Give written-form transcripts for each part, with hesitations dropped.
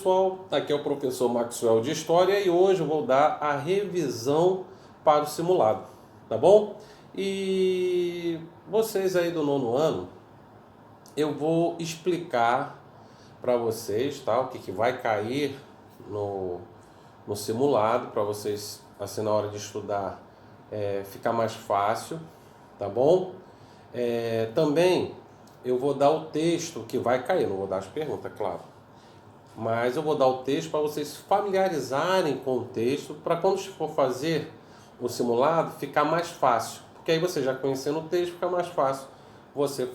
pessoal, aqui é o professor Maxwell de História e hoje eu vou dar a revisão para o simulado, tá bom? E vocês aí do nono ano, eu vou explicar para vocês, tá? O que vai cair no simulado, para vocês, assim, na hora de estudar, ficar mais fácil, tá bom? Também eu vou dar o texto que vai cair, não vou dar as perguntas, claro. Mas eu vou dar o texto para vocês familiarizarem com o texto, para quando for fazer o simulado ficar mais fácil. Porque aí você já conhecendo o texto, fica mais fácil vocês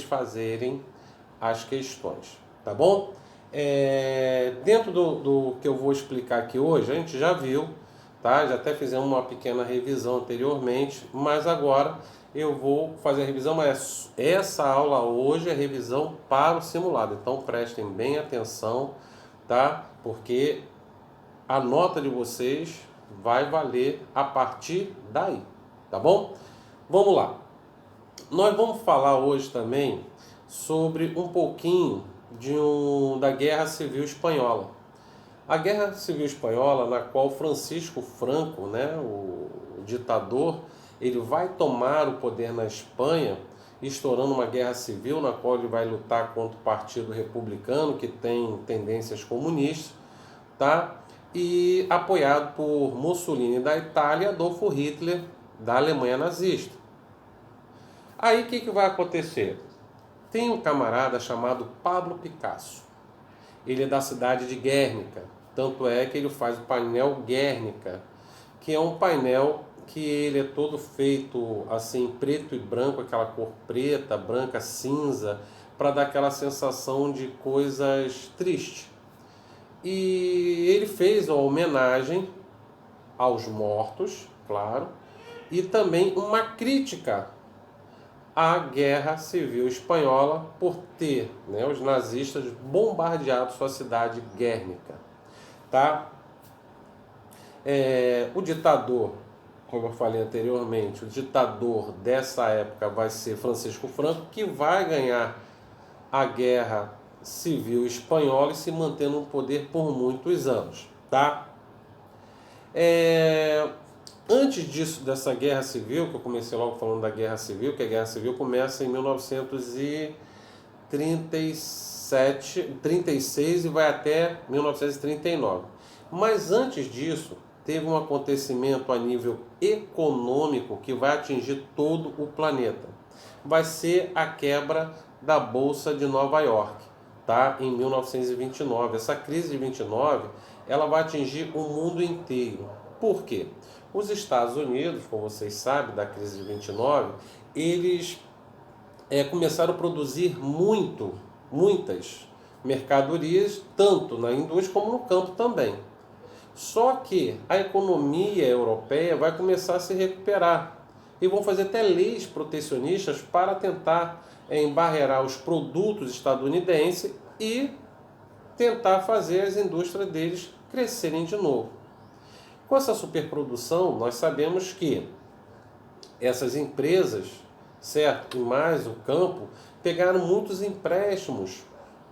fazerem as questões, tá bom? Dentro do que eu vou explicar aqui hoje, a gente já viu, tá? Já até fizemos uma pequena revisão anteriormente, mas agora eu vou fazer a revisão, mas essa aula hoje é revisão para o simulado. Então prestem bem atenção, tá? Porque a nota de vocês vai valer a partir daí, tá bom? Vamos lá. Nós vamos falar hoje também sobre um pouquinho da Guerra Civil Espanhola. A Guerra Civil Espanhola, na qual Francisco Franco, né, o ditador, ele vai tomar o poder na Espanha, estourando uma guerra civil na qual ele vai lutar contra o Partido Republicano, que tem tendências comunistas, tá? E apoiado por Mussolini da Itália e Adolfo Hitler da Alemanha nazista. Aí o que vai acontecer? Tem um camarada chamado Pablo Picasso. Ele é da cidade de Guernica, tanto é que ele faz o painel Guernica, que é um painel que ele é todo feito assim, preto e branco, aquela cor preta, branca, cinza, para dar aquela sensação de coisas tristes. E ele fez uma homenagem aos mortos, claro, e também uma crítica à Guerra Civil Espanhola por ter, né, os nazistas bombardeado sua cidade Guernica, tá? O ditador, como eu falei anteriormente, o ditador dessa época vai ser Francisco Franco, que vai ganhar a Guerra Civil Espanhola e se manter no poder por muitos anos, tá? Antes disso, dessa Guerra Civil, que eu comecei logo falando da Guerra Civil, que a Guerra Civil começa em 1936 e vai até 1939. Mas antes disso, teve um acontecimento a nível econômico que vai atingir todo o planeta. Vai ser a quebra da Bolsa de Nova York, tá? Em 1929. Essa crise de 29, ela vai atingir o mundo inteiro. Por quê? Os Estados Unidos, como vocês sabem, da crise de 29, eles começaram a produzir muitas mercadorias, tanto na indústria como no campo também. Só que a economia europeia vai começar a se recuperar e vão fazer até leis protecionistas para tentar embarrear os produtos estadunidenses e tentar fazer as indústrias deles crescerem de novo. Com essa superprodução, nós sabemos que essas empresas, certo, e mais o campo, pegaram muitos empréstimos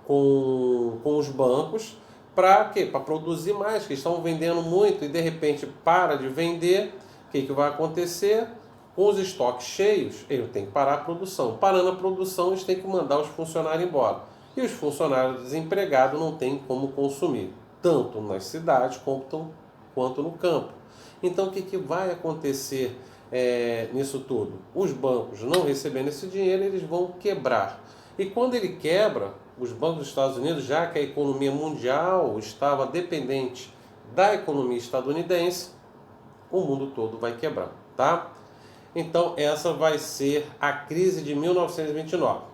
com os bancos. Para quê? Para produzir mais, que estão vendendo muito e de repente para de vender. O que vai acontecer? Com os estoques cheios, ele tem que parar a produção. Parando a produção, eles têm que mandar os funcionários embora. E os funcionários desempregados não têm como consumir, tanto nas cidades quanto no campo. Então o que vai acontecer nisso tudo? Os bancos, não recebendo esse dinheiro, eles vão quebrar. E quando ele quebra, os bancos dos Estados Unidos, já que a economia mundial estava dependente da economia estadunidense, o mundo todo vai quebrar, tá? Então essa vai ser a crise de 1929.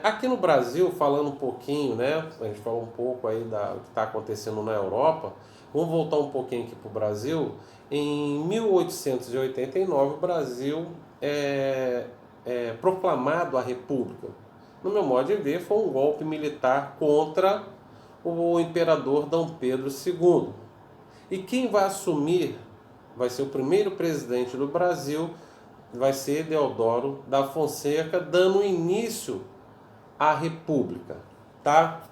Aqui no Brasil, falando um pouquinho, né? A gente falou um pouco aí do que está acontecendo na Europa. Vamos voltar um pouquinho aqui para o Brasil. Em 1889, o Brasil proclamado a República. No meu modo de ver, foi um golpe militar contra o imperador Dom Pedro II. E quem vai assumir, vai ser o primeiro presidente do Brasil, vai ser Deodoro da Fonseca, dando início à República, tá?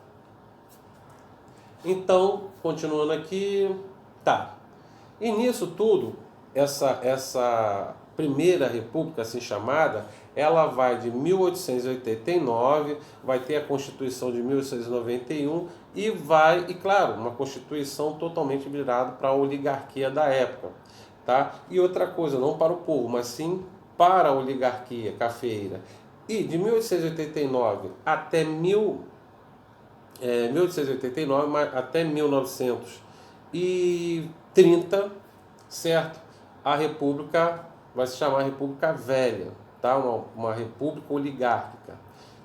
Então, continuando aqui, tá. E nisso tudo, essa primeira república, assim chamada, ela vai de 1889, vai ter a Constituição de 1891 e vai, e claro, uma Constituição totalmente virada para a oligarquia da época, tá? E outra coisa, não para o povo, mas sim para a oligarquia cafeeira. E de 1889 até 1889 até 1930, certo? A República vai se chamar República Velha, tá? Uma república oligárquica,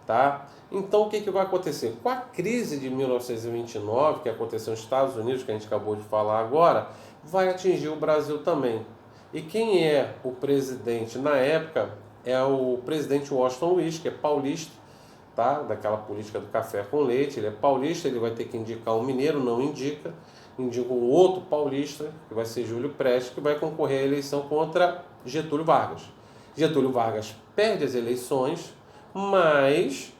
tá? Então o que, que vai acontecer? Com a crise de 1929, que aconteceu nos Estados Unidos, que a gente acabou de falar agora, vai atingir o Brasil também. E quem é o presidente na época é o presidente Washington Luiz, que é paulista, tá? Daquela política do café com leite. Ele é paulista, ele vai ter que indicar um mineiro, não indica um outro paulista, que vai ser Júlio Prestes, que vai concorrer à eleição contra Getúlio Vargas. Getúlio Vargas perde as eleições, mas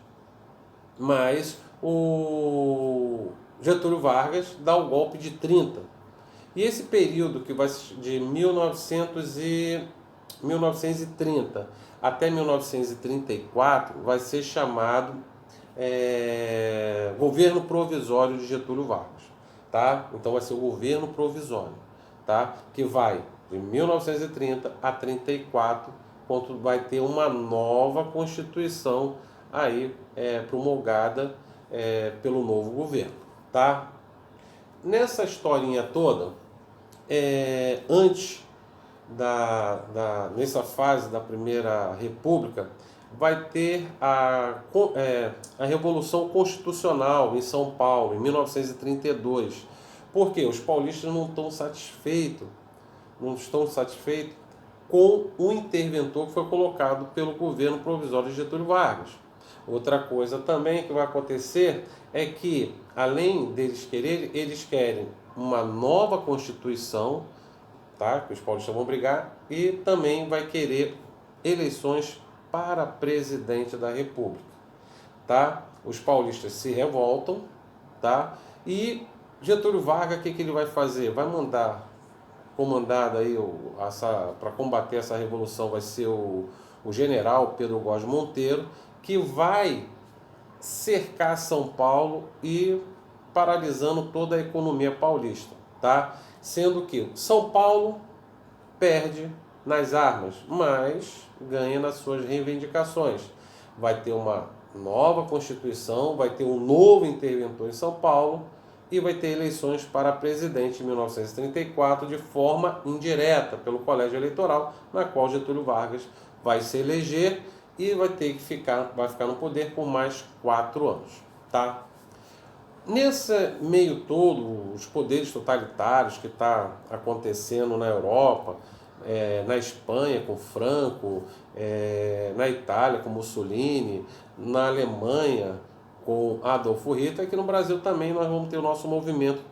o Getúlio Vargas dá o golpe de 30. E esse período que vai de 1930 até 1934 vai ser chamado governo provisório de Getúlio Vargas, tá? Então vai ser o governo provisório, tá? Que vai de 1930 a 34, quando vai ter uma nova Constituição aí promulgada pelo novo governo, tá? Nessa historinha toda, antes nessa fase da Primeira República, vai ter a Revolução Constitucional em São Paulo, em 1932. Porque os paulistas não estão satisfeitos com o interventor que foi colocado pelo governo provisório de Getúlio Vargas. Outra coisa também que vai acontecer é que, além deles quererem, eles querem uma nova Constituição, tá? Que os paulistas vão brigar, e também vai querer eleições para presidente da República, tá? Os paulistas se revoltam, tá? E Getúlio Vargas, o que ele vai fazer? Vai comandado aí para combater essa revolução, vai ser o general Pedro Góes Monteiro, que vai cercar São Paulo e paralisando toda a economia paulista, tá? Sendo que São Paulo perde nas armas, mas ganha nas suas reivindicações. Vai ter uma nova Constituição, vai ter um novo interventor em São Paulo e vai ter eleições para presidente em 1934 de forma indireta pelo colégio eleitoral, na qual Getúlio Vargas vai se eleger e vai ficar no poder por mais 4 anos, tá? Nesse meio todo, os poderes totalitários que está acontecendo na Europa, na Espanha com Franco, na Itália com Mussolini, na Alemanha com Adolfo Hitler, aqui no Brasil também nós vamos ter o nosso movimento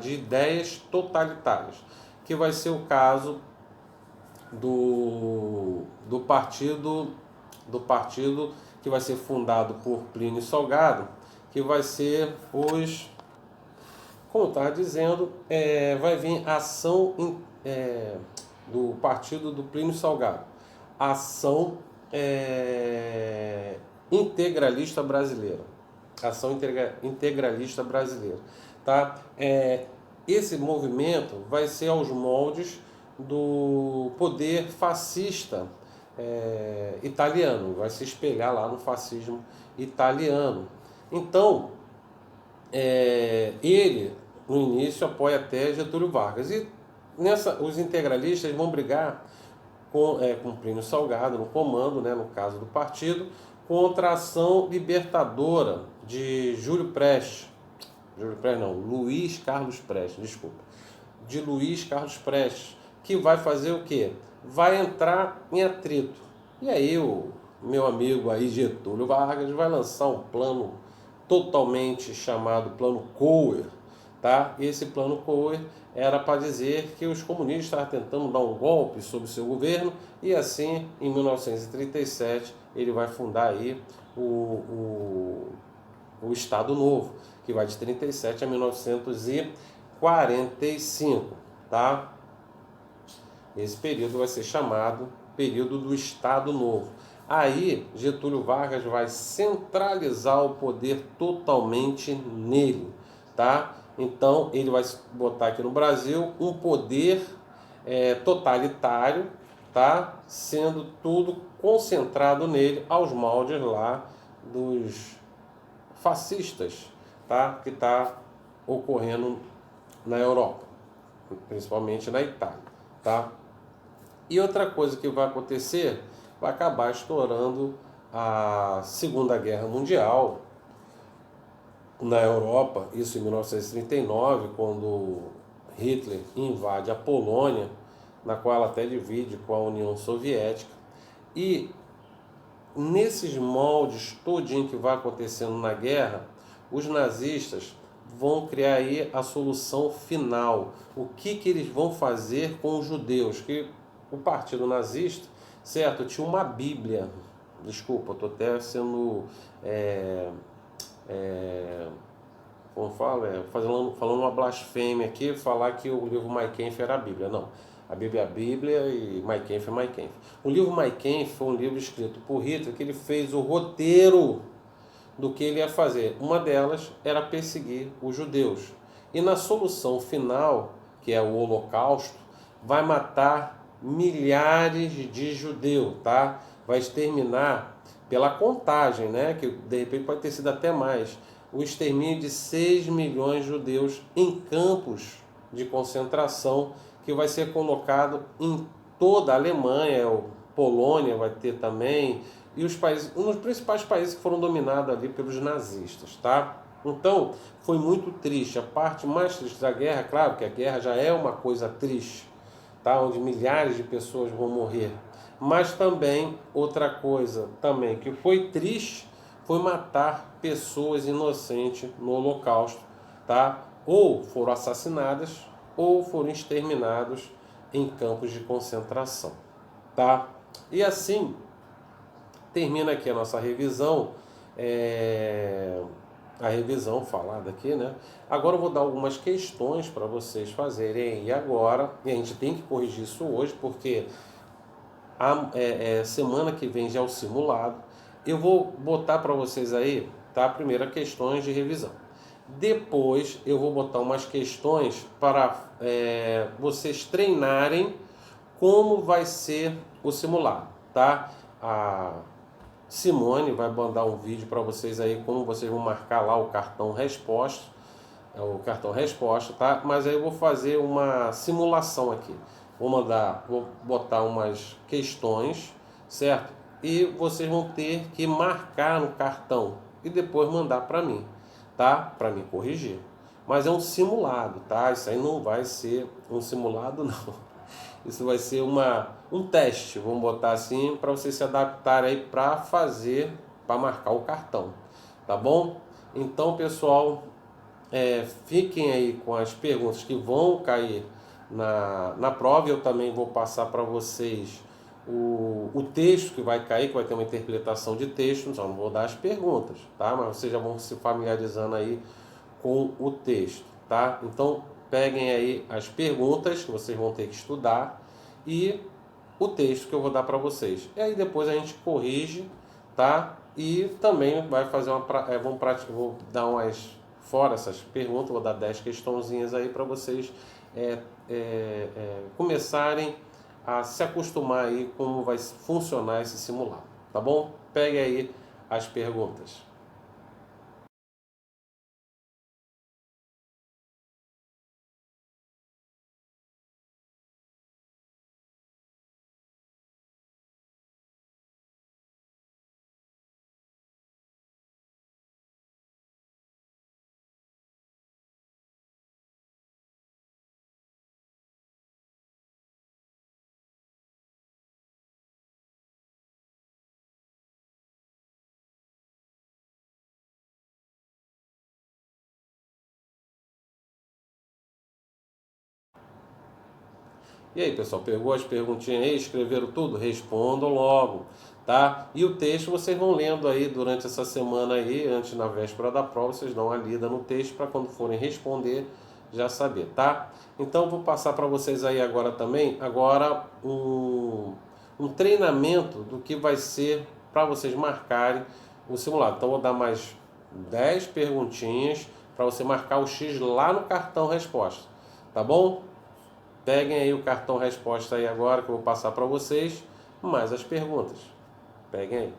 de ideias totalitárias, que vai ser o caso do partido que vai ser fundado por Plínio Salgado, que vai ser como eu estava dizendo, vai vir a ação do partido do Plínio Salgado, ação integralista brasileira, integralista brasileira, tá? Esse movimento vai ser aos moldes do poder fascista italiano, vai se espelhar lá no fascismo italiano. Então, ele, no início, apoia até Getúlio Vargas. E os integralistas vão brigar com Plínio Salgado no comando, né, no caso do partido, contra a ação libertadora de Luiz Carlos Prestes, desculpa. De Luiz Carlos Prestes, que vai fazer o quê? Vai entrar em atrito. E aí o meu amigo aí Getúlio Vargas vai lançar um plano totalmente chamado Plano Couer, tá? Esse Plano Couer era para dizer que os comunistas estavam tentando dar um golpe sobre o seu governo e assim, em 1937, ele vai fundar aí o Estado Novo, que vai de 37 a 1945, tá? Esse período vai ser chamado período do Estado Novo. Aí Getúlio Vargas vai centralizar o poder totalmente nele, tá? Então ele vai botar aqui no Brasil um poder totalitário, tá? Sendo tudo concentrado nele aos moldes lá dos fascistas, tá? Que está ocorrendo na Europa, principalmente na Itália, tá? E outra coisa que vai acontecer, vai acabar estourando a Segunda Guerra Mundial na Europa, isso em 1939, quando Hitler invade a Polônia, na qual ela até divide com a União Soviética. E nesses moldes todinho que vai acontecendo na guerra, os nazistas vão criar aí a solução final. O que eles vão fazer com os judeus? Que o partido nazista, certo, tinha uma Bíblia. Desculpa, estou até sendo como fala, falando uma blasfêmia aqui, falar que o livro Mein Kampf era a Bíblia. Não, a Bíblia é a Bíblia e Mein Kampf é Mein Kampf. O livro Mein Kampf foi um livro escrito por Hitler, que ele fez o roteiro do que ele ia fazer. Uma delas era perseguir os judeus. E na solução final, que é o Holocausto, vai matar milhares de judeus, tá? Vai exterminar, pela contagem, né? Que de repente pode ter sido até mais, o extermínio de 6 milhões de judeus em campos de concentração, que vai ser colocado em toda a Alemanha, Polônia vai ter também, e os países, um dos principais países que foram dominados ali pelos nazistas, tá? Então, foi muito triste. A parte mais triste da guerra, claro que a guerra já é uma coisa triste, tá? Onde milhares de pessoas vão morrer. Mas também, outra coisa também que foi triste, foi matar pessoas inocentes no Holocausto, tá? Ou foram assassinadas, ou foram exterminados em campos de concentração, tá? E assim termina aqui a nossa revisão, a revisão falada aqui, né? Agora eu vou dar algumas questões para vocês fazerem aí agora, e a gente tem que corrigir isso hoje, porque semana que vem já é o simulado. Eu vou botar para vocês aí, tá? Primeiro, questões de revisão. Depois eu vou botar umas questões para vocês treinarem como vai ser o simulado, tá? A Simone vai mandar um vídeo para vocês aí, como vocês vão marcar lá o cartão resposta, tá? Mas aí eu vou fazer uma simulação aqui. Vou botar umas questões, certo? E vocês vão ter que marcar no cartão e depois mandar para mim, tá? Para me corrigir. Mas é um simulado, tá? Isso aí não vai ser um simulado, não. Isso vai ser um teste, vamos botar assim, para vocês se adaptarem aí para fazer, para marcar o cartão, tá bom? Então, pessoal, fiquem aí com as perguntas que vão cair na prova. Eu também vou passar para vocês o texto que vai cair, que vai ter uma interpretação de texto, só não vou dar as perguntas, tá? Mas vocês já vão se familiarizando aí com o texto, tá? Então, peguem aí as perguntas que vocês vão ter que estudar e o texto que eu vou dar para vocês. E aí depois a gente corrige, tá? E também vai fazer vou dar umas fora essas perguntas, vou dar 10 questãozinhas aí para vocês começarem a se acostumar aí como vai funcionar esse simulado, tá bom? Pegue aí as perguntas. E aí, pessoal, pegou as perguntinhas aí, escreveram tudo? Respondam logo, tá? E o texto vocês vão lendo aí durante essa semana aí, antes na véspera da prova, vocês dão uma lida no texto para quando forem responder já saber, tá? Então vou passar para vocês aí agora também, agora um treinamento do que vai ser para vocês marcarem o simulado. Então vou dar mais 10 perguntinhas para você marcar o X lá no cartão resposta, tá bom? Peguem aí o cartão resposta aí agora que eu vou passar para vocês, mais as perguntas. Peguem aí.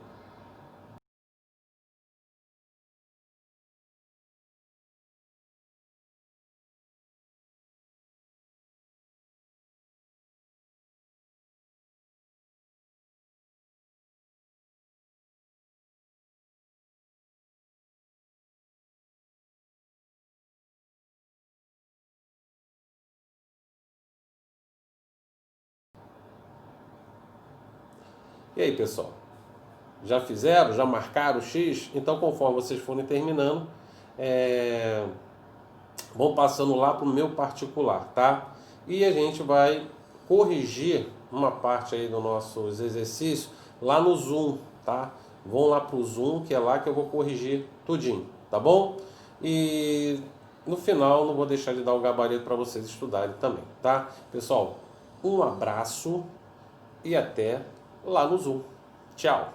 E aí, pessoal? Já fizeram? Já marcaram o X? Então, conforme vocês forem terminando, vão passando lá para o meu particular, tá? E a gente vai corrigir uma parte aí dos nossos exercícios lá no Zoom, tá? Vão lá para o Zoom, que é lá que eu vou corrigir tudinho, tá bom? E no final não vou deixar de dar o gabarito para vocês estudarem também, tá? Pessoal, um abraço e até lá no Zoom. Tchau!